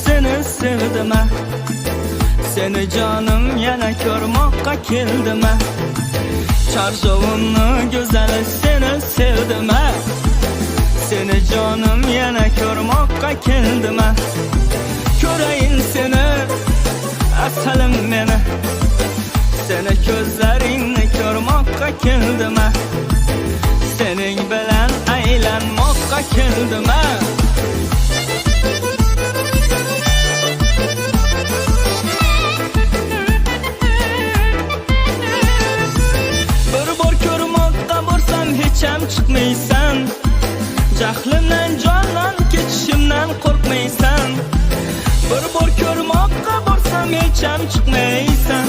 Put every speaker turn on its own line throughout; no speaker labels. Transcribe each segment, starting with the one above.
seni sevdim. Seni canım yana ko'rmoqqa keldim. Çarşovunlu güzel seni sevdim. Seni canım yana ko'rmoqqa keldim. Ko'rayin seni asalim meni. Seni ko'zlaringni ko'rmoqqa keldim. Sening bilan aylanmoqqa keldim. Bir bor ko'rmoqqa borsam hech ham chiqmaysan. Jahlimdan jondan ketishimdan qo'rqmaysan. Bir bor ko'rmoqqa borsam hech ham chiqmaysan.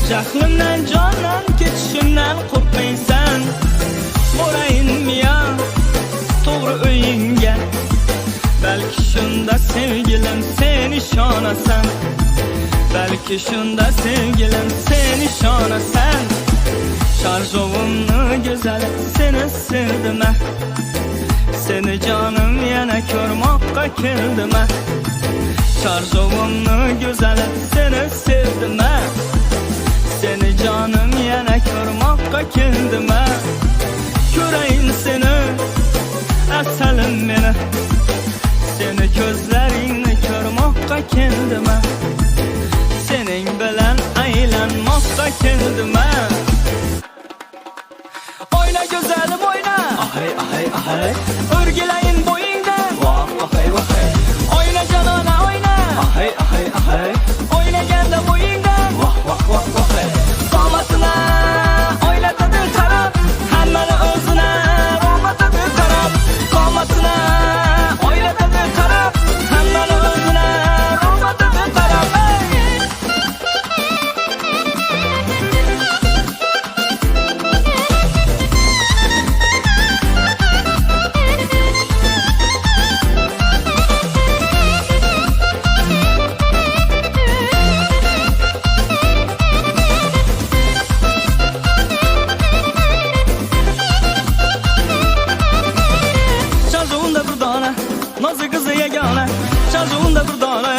Jahlimdan jondan ketishimdan qo'rqmaysan. Borayinmi ya to'g'ri uyingga. Belki shunda sevgilim sen ishonasan. Belki shunda sevgilim sen ishonasan. Çarşovumlu güzel seni sevdim. Seni canım yana ko'rmoqqa keldim. Çarşovumlu güzel seni sevdim. Seni canım yana ko'rmoqqa keldim. Ko'rayin seni asalim meni. Seni ko'zlaringni ko'rmoqqa keldim. Sening bilan aylanmoqqa keldim. Oyna güzelim oyna.
Ahay ahay ahay.
Örgüleyin boyundan.
Vah vahay vahay.
Oyna canana oyna.
Ahay ahay ahay.
Oynaganda boyundan.
Vah vah vah vahay.
Qomatına oynatadı taraf. Hammani o'zina ro'matadı taraf. Qomatına oynatadı taraf. Hammani o'zina ro'matadı taraf. Çarşovunda bir dona, nazı kızı yegane. Çarşovunda bir dona,